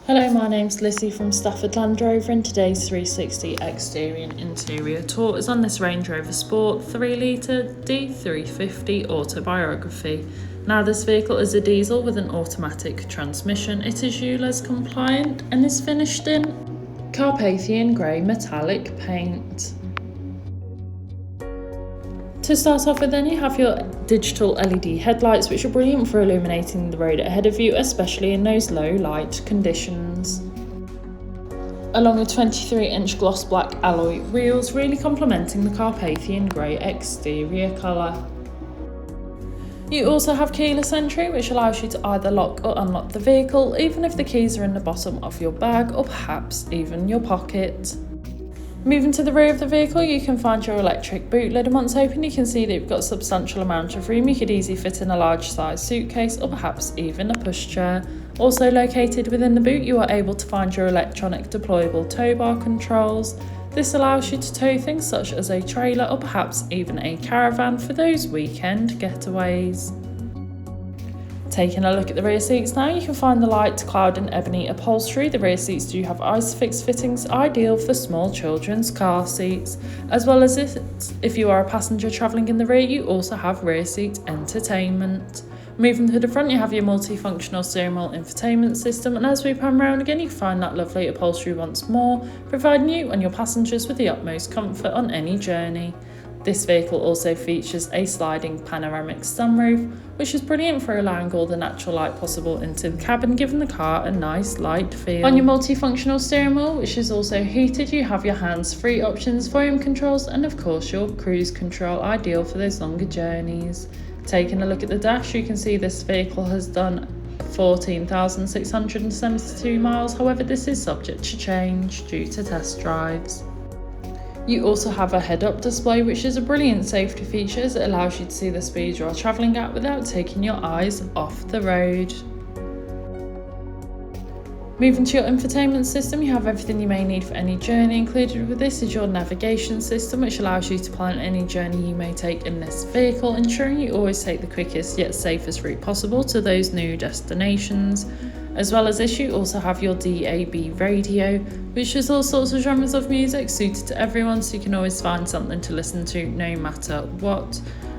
Hello, my name's Lizzie from Stafford Land Rover, and today's 360 exterior and interior tour is on this Range Rover Sport 3.0 D350 Autobiography. Now, this vehicle is a diesel with an automatic transmission. It is ULEZ compliant and is finished in Carpathian grey metallic paint. To start off with, then you have your digital LED headlights, which are brilliant for illuminating the road ahead of you, especially in those low light conditions. Along with 23-inch gloss black alloy wheels, really complementing the Carpathian grey exterior colour. You also have keyless entry, which allows you to either lock or unlock the vehicle, even if the keys are in the bottom of your bag or perhaps even your pocket. Moving to the rear of the vehicle, you can find your electric boot lid, and once open you can see that you've got a substantial amount of room. You could easily fit in a large size suitcase or perhaps even a pushchair. Also located within the boot, you are able to find your electronic deployable tow bar controls. This allows you to tow things such as a trailer or perhaps even a caravan for those weekend getaways. Taking a look at the rear seats now, you can find the light cloud and ebony upholstery. The rear seats do have ISOFIX fittings, ideal for small children's car seats. As well as if you are a passenger travelling in the rear, you also have rear seat entertainment. Moving to the front, you have your multifunctional steering wheel infotainment system, and as we pan around again, you can find that lovely upholstery once more, providing you and your passengers with the utmost comfort on any journey. This vehicle also features a sliding panoramic sunroof, which is brilliant for allowing all the natural light possible into the cabin, giving the car a nice light feel. On your multifunctional steering wheel, which is also heated, you have your hands-free options, volume controls, and of course your cruise control, ideal for those longer journeys. Taking a look at the dash, you can see this vehicle has done 14,672 miles, however this is subject to change due to test drives. You also have a head-up display, which is a brilliant safety feature as it allows you to see the speed you are travelling at without taking your eyes off the road. Moving to your infotainment system, you have everything you may need for any journey. Included with this is your navigation system, which allows you to plan any journey you may take in this vehicle, ensuring you always take the quickest yet safest route possible to those new destinations. As well as this, you also have your DAB radio, which is all sorts of genres of music suited to everyone, so you can always find something to listen to no matter what.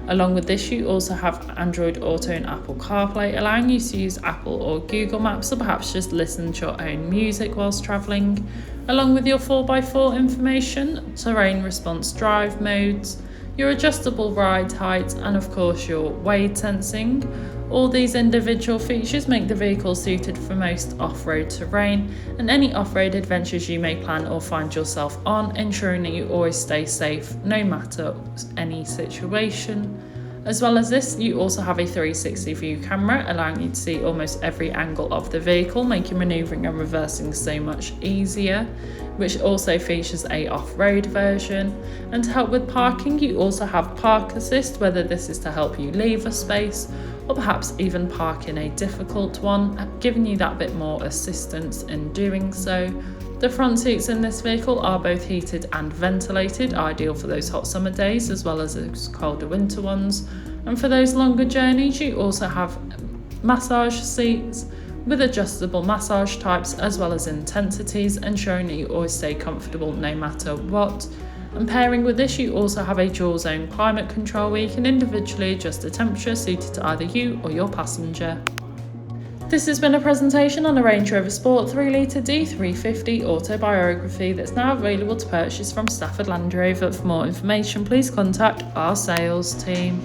Along with this, you also have Android Auto and Apple CarPlay, allowing you to use Apple or Google Maps, or perhaps just listen to your own music whilst travelling. Along with your 4x4 information, terrain response drive modes, your adjustable ride height, and of course your wade sensing. All these individual features make the vehicle suited for most off-road terrain and any off-road adventures you may plan or find yourself on, ensuring that you always stay safe no matter any situation. As well as this, you also have a 360 view camera, allowing you to see almost every angle of the vehicle, making manoeuvring and reversing so much easier, which also features a off-road version. And to help with parking, you also have Park Assist, whether this is to help you leave a space or perhaps even park in a difficult one, giving you that bit more assistance in doing so. The front seats in this vehicle are both heated and ventilated, ideal for those hot summer days as well as those colder winter ones. And for those longer journeys, you also have massage seats with adjustable massage types as well as intensities, ensuring that you always stay comfortable no matter what. And pairing with this, you also have a dual zone climate control where you can individually adjust the temperature suited to either you or your passenger. This has been a presentation on the Range Rover Sport 3.0 D350 Autobiography that's now available to purchase from Stafford Land Rover. For more information, please contact our sales team.